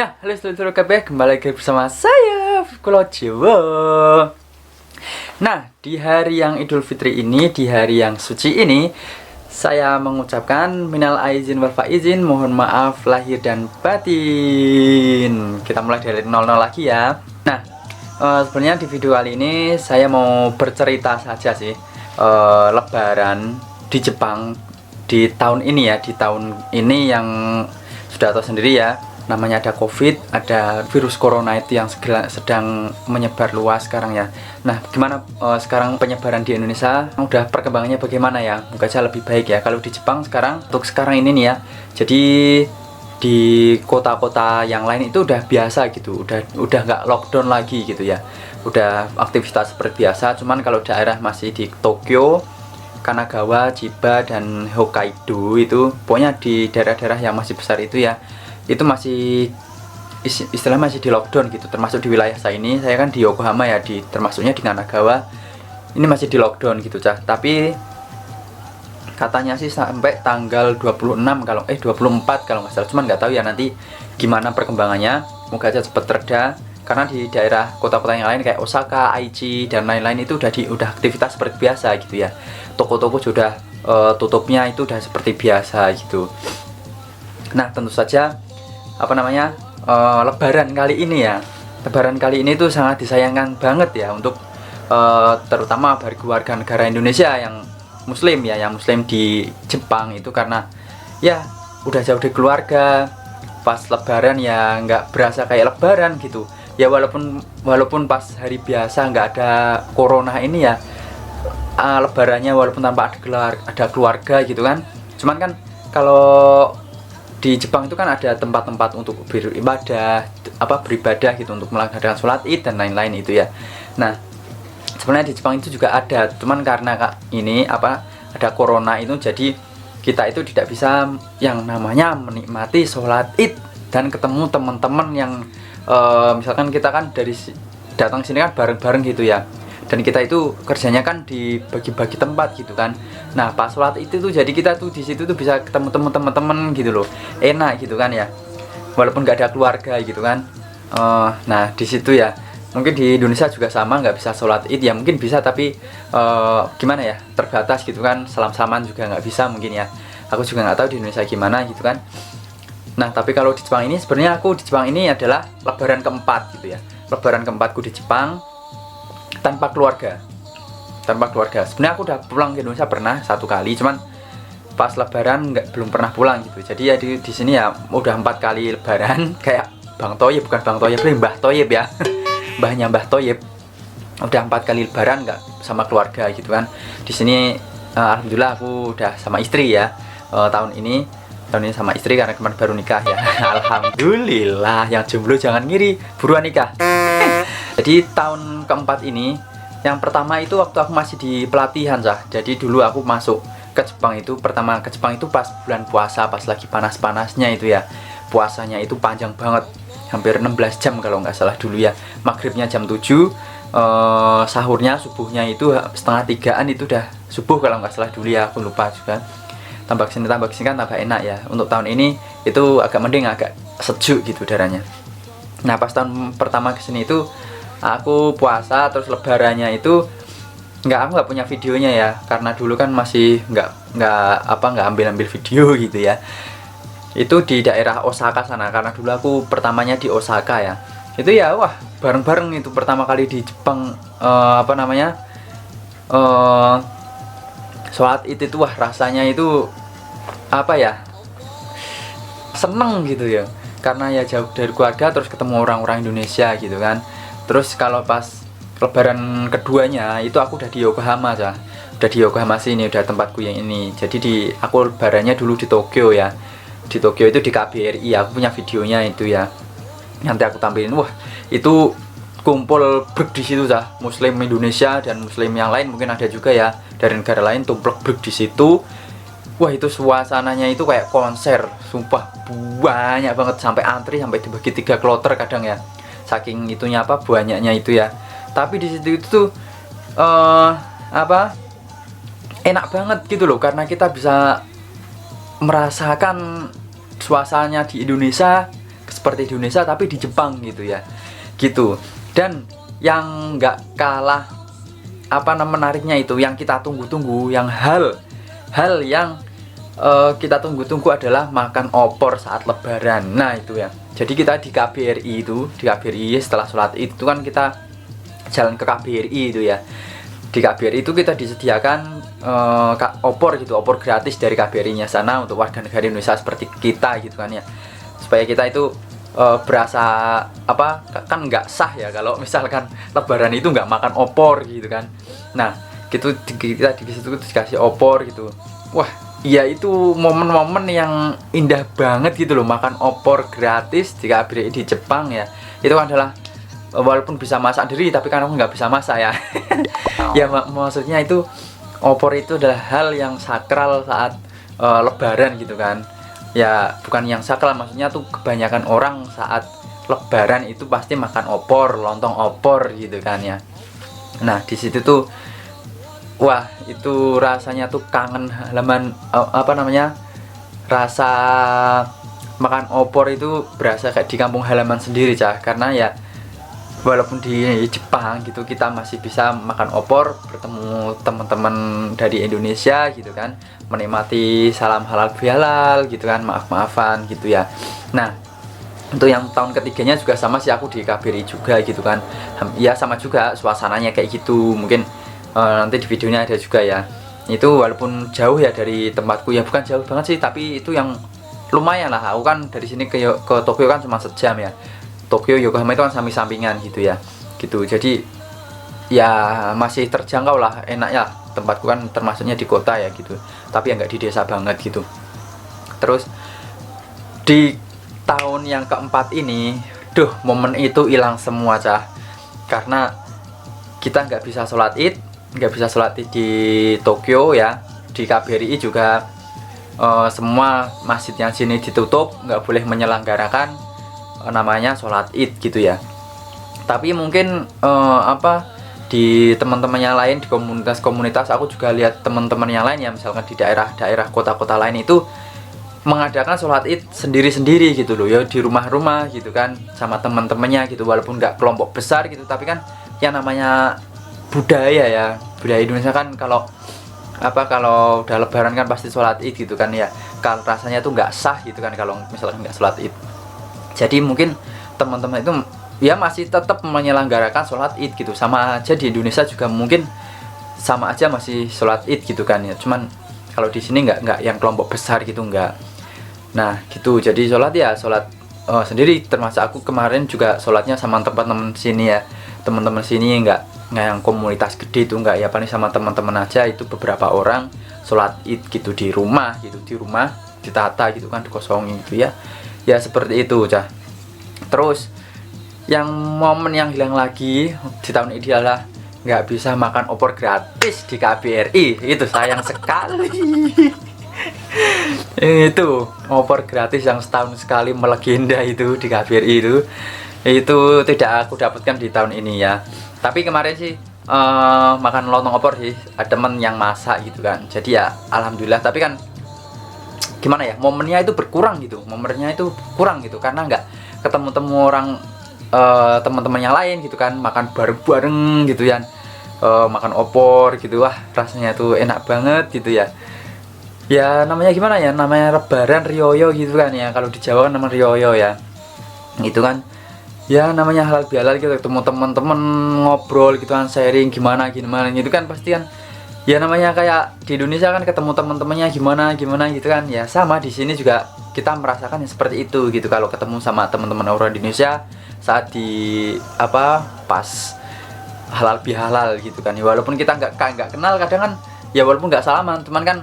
Nah, halo seluruh kabeh, kembali lagi bersama saya Kulo Jawa. Nah, di hari yang Idul Fitri ini, di hari yang suci ini, saya mengucapkan minal aizin wal faizin, mohon maaf lahir dan batin. Kita mulai dari 00 lagi ya. Nah, sebenarnya di video kali ini saya mau bercerita saja sih, Lebaran di Jepang di tahun ini ya, di tahun ini yang sudah tahu sendiri ya, namanya ada COVID, ada virus corona itu yang sedang menyebar luas sekarang ya. Nah, gimana sekarang penyebaran di Indonesia? Udah perkembangannya bagaimana ya? Moga aja lebih baik ya. Kalau di Jepang sekarang, untuk sekarang ini nih ya, jadi di kota-kota yang lain itu udah biasa gitu, udah nggak lockdown lagi gitu ya, udah aktivitas seperti biasa. Cuman kalau daerah masih di Tokyo, Kanagawa, Chiba, dan Hokkaido itu, pokoknya di daerah-daerah yang masih besar itu ya, itu masih istilah masih di lockdown gitu. Termasuk di wilayah saya ini, saya kan di Yokohama ya, termasuknya di Kanagawa ini masih di lockdown gitu cah. Tapi katanya sih sampai tanggal 26 kalau 24 kalau nggak salah, cuman nggak tahu ya nanti gimana perkembangannya. Semoga aja cepet reda, karena di daerah kota-kota yang lain kayak Osaka, Aichi, dan lain-lain itu udah aktivitas seperti biasa gitu ya. Toko-toko sudah tutupnya itu udah seperti biasa gitu. Nah, tentu saja Lebaran kali ini ya, Lebaran kali ini tuh sangat disayangkan banget ya untuk terutama bagi warga negara Indonesia yang Muslim ya, yang Muslim di Jepang itu, karena ya udah jauh dari keluarga. Pas Lebaran ya nggak berasa kayak Lebaran gitu ya, walaupun pas hari biasa nggak ada corona ini ya, Lebarannya walaupun tanpa ada keluarga gitu kan. Cuman kan kalau di Jepang itu kan ada tempat-tempat untuk beribadah, gitu, untuk melaksanakan sholat id dan lain-lain itu ya. Nah, sebenarnya di Jepang itu juga ada, cuman karena ada corona itu, jadi kita itu tidak bisa yang namanya menikmati sholat id dan ketemu teman-teman yang misalkan kita kan datang sini kan bareng-bareng gitu ya, dan kita itu kerjanya kan dibagi-bagi tempat gitu kan. Nah, pas sholat itu tuh jadi kita tuh di situ tuh bisa ketemu teman-teman gitu loh, enak gitu kan ya, walaupun nggak ada keluarga gitu kan. Nah, di situ ya, mungkin di Indonesia juga sama, nggak bisa sholat id ya, mungkin bisa tapi gimana ya, terbatas gitu kan. Salam-salaman juga nggak bisa mungkin ya, aku juga nggak tahu di Indonesia gimana gitu kan. Nah, tapi kalau di Jepang ini, sebenarnya aku di Jepang ini adalah lebaran keempat gitu ya, lebaran keempatku di Jepang tanpa keluarga. Sebenarnya aku udah pulang ke Indonesia pernah satu kali, cuman pas lebaran belum pernah pulang gitu. Jadi ya di sini ya udah 4 kali lebaran kayak Bang Toyib, bukan Bang Toyib, Mbah Toyib ya. Mbahnya Mbah Toyib. Udah 4 kali lebaran nggak sama keluarga gitu kan. Di sini alhamdulillah aku udah sama istri ya. Tahun ini sama istri karena kemarin baru nikah ya. Alhamdulillah, yang jomblo jangan ngiri, buruan nikah. Jadi tahun keempat ini, yang pertama itu waktu aku masih di pelatihan cah. Jadi dulu aku masuk ke Jepang itu, pertama ke Jepang itu pas bulan puasa, pas lagi panas-panasnya itu ya. Puasanya itu panjang banget, hampir 16 jam kalau nggak salah dulu ya. Maghribnya jam 7, sahurnya subuhnya itu setengah 3-an itu udah subuh kalau nggak salah dulu ya, aku lupa juga. Tambah kesini kan tambah enak ya. Untuk tahun ini itu agak mending, agak sejuk gitu udaranya. Nah, pas tahun pertama kesini itu aku puasa, terus lebarannya itu aku nggak punya videonya ya, karena dulu kan masih nggak ambil video gitu ya. Itu di daerah Osaka sana, karena dulu aku pertamanya di Osaka ya. Itu ya wah, bareng-bareng itu pertama kali di Jepang, sholat itu wah, rasanya itu seneng gitu ya, karena ya jauh dari keluarga, terus ketemu orang-orang Indonesia gitu kan. Terus kalau pas lebaran keduanya itu aku udah di Yokohama cah. Udah di Yokohama sini, udah tempatku yang ini. Jadi aku lebarannya dulu di Tokyo ya. Di Tokyo itu di KBRI, aku punya videonya itu ya. Nanti aku tampilin. Wah, itu kumpul brek di situ cah. Muslim Indonesia dan Muslim yang lain mungkin ada juga ya, dari negara lain tumplek brek di situ. Wah, itu suasananya itu kayak konser. Sumpah banyak banget, sampai antri sampai dibagi 3 kloter kadang ya. Saking itunya banyaknya itu ya. Tapi di situ itu tuh enak banget gitu loh, karena kita bisa merasakan suasananya di Indonesia seperti di Indonesia tapi di Jepang gitu ya, gitu. Dan yang nggak kalah menariknya itu yang kita tunggu-tunggu, yang hal yang kita tunggu-tunggu adalah makan opor saat lebaran. Nah itu ya, jadi kita di KBRI setelah sholat Id itu kan kita jalan ke KBRI itu ya. Di KBRI itu kita disediakan opor gitu, opor gratis dari KBRI-nya sana untuk warga negara Indonesia seperti kita gitu kan ya, supaya kita itu berasa kan nggak sah ya kalau misalkan lebaran itu nggak makan opor gitu kan. Nah gitu, kita di situ dikasih opor gitu. Wah iya, itu momen-momen yang indah banget gitu loh, makan opor gratis di KBRI di Jepang ya. Itu adalah walaupun bisa masak sendiri tapi kan aku nggak bisa masak ya. Ya maksudnya itu opor itu adalah hal yang sakral saat lebaran gitu kan. Ya bukan yang sakral, maksudnya tuh kebanyakan orang saat lebaran itu pasti makan opor, lontong opor gitu kan ya. Nah di situ tuh wah itu rasanya tuh kangen halaman rasa makan opor itu berasa kayak di kampung halaman sendiri cah, karena ya walaupun di Jepang gitu kita masih bisa makan opor, bertemu teman-teman dari Indonesia gitu kan, menikmati salam halal bihalal gitu kan, maaf-maafan gitu ya. Nah untuk yang tahun ketiganya juga sama sih, aku di KBRI juga gitu kan ya, sama juga suasananya kayak gitu. Mungkin nanti di videonya ada juga ya. Itu walaupun jauh ya dari tempatku ya, bukan jauh banget sih tapi itu yang lumayan lah. Aku kan dari sini ke Tokyo kan cuma sejam ya, Tokyo Yokohama itu kan samping-sampingan gitu ya, gitu. Jadi ya masih terjangkau lah, enak ya, tempatku kan termasuknya di kota ya gitu, tapi ya nggak di desa banget gitu. Terus di tahun yang keempat ini, momen itu hilang semua cah, karena kita nggak bisa sholat Id di Tokyo ya. Di KBRI juga semua masjid yang sini ditutup, nggak boleh menyelenggarakan namanya sholat Id gitu ya. Tapi mungkin di teman-teman yang lain, di komunitas-komunitas, aku juga lihat teman-teman yang lain ya, misalkan di daerah-daerah kota-kota lain itu mengadakan sholat Id sendiri-sendiri gitu loh ya, di rumah-rumah gitu kan, sama teman-temannya gitu, walaupun nggak kelompok besar gitu, tapi kan yang namanya budaya ya, budaya Indonesia kan kalau udah lebaran kan pasti sholat Id gitu kan ya. Kalau rasanya tuh nggak sah gitu kan kalau misalkan nggak sholat Id. Jadi mungkin teman-teman itu ya masih tetap menyelenggarakan sholat Id gitu, sama aja di Indonesia juga mungkin sama aja masih sholat Id gitu kan ya. Cuman kalau di sini nggak yang kelompok besar gitu, nggak. Nah gitu, jadi sholat sendiri, termasuk aku kemarin juga sholatnya sama teman-teman sini ya. Teman-teman sini nggak yang komunitas gede itu, nggak ya, paling sama teman-teman aja, itu beberapa orang sholat Id gitu di rumah gitu, di rumah ditata gitu kan, dikosongin gitu ya. Ya seperti itu cah. Terus yang momen yang hilang lagi di tahun ini adalah nggak bisa makan opor gratis di KBRI. Itu sayang sekali. Itu opor gratis yang setahun sekali melegenda itu di KBRI itu tidak aku dapatkan di tahun ini ya. Tapi kemarin sih makan lontong opor sih, ada temen yang masak gitu kan, jadi ya alhamdulillah. Tapi kan gimana ya, momennya itu berkurang gitu, karena nggak ketemu orang teman-teman yang lain gitu kan, makan bareng-bareng gitu ya, makan opor gitu. Wah rasanya tuh enak banget gitu ya. Ya namanya gimana ya, namanya lebaran rioyo gitu kan ya, kalau di Jawa kan namanya rioyo ya. Itu kan ya namanya halal bihalal gitu, ketemu teman-teman ngobrol gitu kan, sharing gimana gitu kan, pasti kan ya namanya kayak di Indonesia kan ketemu teman-temannya gimana gitu kan ya. Sama di sini juga kita merasakan yang seperti itu gitu, kalau ketemu sama teman-teman orang Indonesia saat di pas halal bihalal gitu kan ya. Walaupun kita nggak kenal kadang kan ya, walaupun nggak salaman, teman kan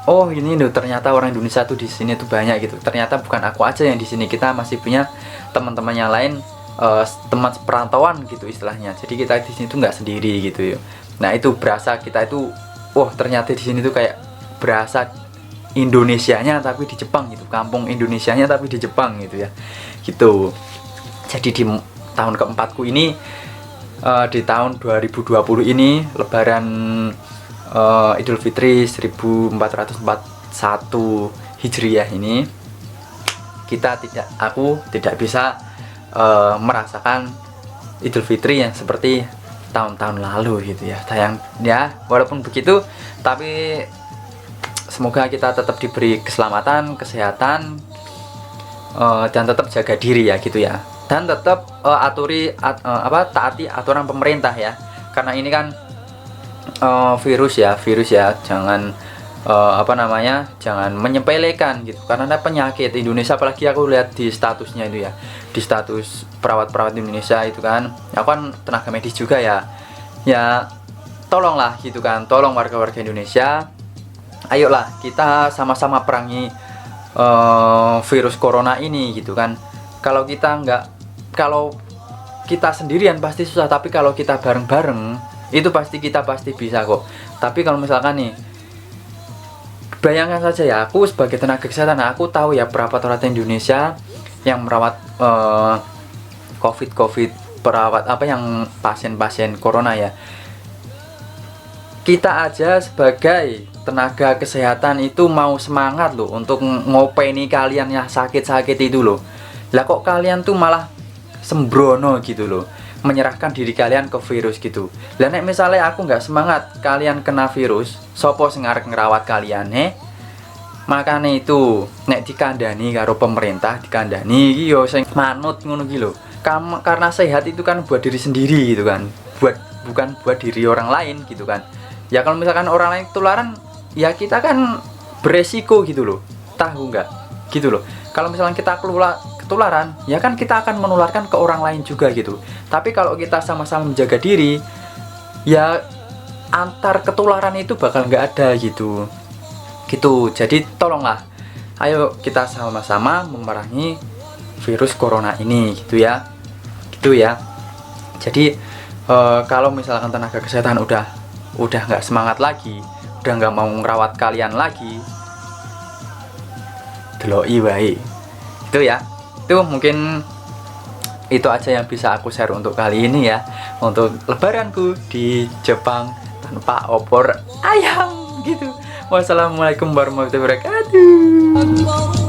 oh ini loh, ternyata orang Indonesia tuh di sini tuh banyak gitu. Ternyata bukan aku aja yang di sini, kita masih punya teman-teman yang lain, teman perantauan gitu istilahnya. Jadi kita di sini tuh nggak sendiri gitu ya. Nah itu berasa kita itu, ternyata di sini tuh kayak berasa Indonesianya tapi di Jepang gitu, kampung Indonesianya tapi di Jepang gitu ya, gitu. Jadi di tahun keempatku ini, di tahun 2020 ini, Lebaran Idul Fitri 1441 Hijriah ini, aku tidak bisa merasakan Idul Fitri yang seperti tahun-tahun lalu gitu ya. Sayang ya, walaupun begitu tapi semoga kita tetap diberi keselamatan, kesehatan, dan tetap jaga diri ya gitu ya. Dan tetap taati aturan pemerintah ya. Karena ini kan virus ya, jangan jangan menyepelekan gitu, karena ada penyakit Indonesia. Apalagi aku lihat di statusnya itu ya, di status perawat-perawat Indonesia itu kan, aku kan tenaga medis juga ya. Ya tolonglah gitu kan, tolong warga-warga Indonesia, ayolah kita sama-sama perangi virus corona ini gitu kan. Kalau kita sendirian pasti susah, tapi kalau kita bareng-bareng itu kita pasti bisa kok. Tapi kalau misalkan nih, bayangkan saja ya, aku sebagai tenaga kesehatan, aku tahu ya perawat-perawat Indonesia yang merawat perawat yang pasien-pasien corona ya. Kita aja sebagai tenaga kesehatan itu mau semangat loh untuk ngopeni kalian yang sakit-sakit itu loh. Lah kok kalian tuh malah sembrono gitu loh, menyerahkan diri kalian ke virus gitu. Lah nek misalnya aku nggak semangat kalian kena virus, sopo sing arep ngerawat kalian makanya itu nek dikandani karo pemerintah, dikandani iki yo sing manut ngono iki lho. Karena sehat itu kan buat diri sendiri gitu kan, bukan buat diri orang lain gitu kan. Ya kalau misalkan orang lain ketularan, ya kita kan beresiko gitu loh, tahu nggak gitu loh. Kalau misalkan kita ketularan, ya kan kita akan menularkan ke orang lain juga gitu. Tapi kalau kita sama-sama menjaga diri, ya antar ketularan itu bakal nggak ada gitu. Jadi tolonglah, ayo kita sama-sama memerangi virus corona ini gitu ya. Jadi kalau misalkan tenaga kesehatan udah nggak semangat lagi, udah nggak mau ngerawat kalian lagi, deloi wae itu ya. Itu mungkin itu aja yang bisa aku share untuk kali ini ya, untuk lebaranku di Jepang tanpa opor ayam gitu. Wassalamualaikum warahmatullahi wabarakatuh.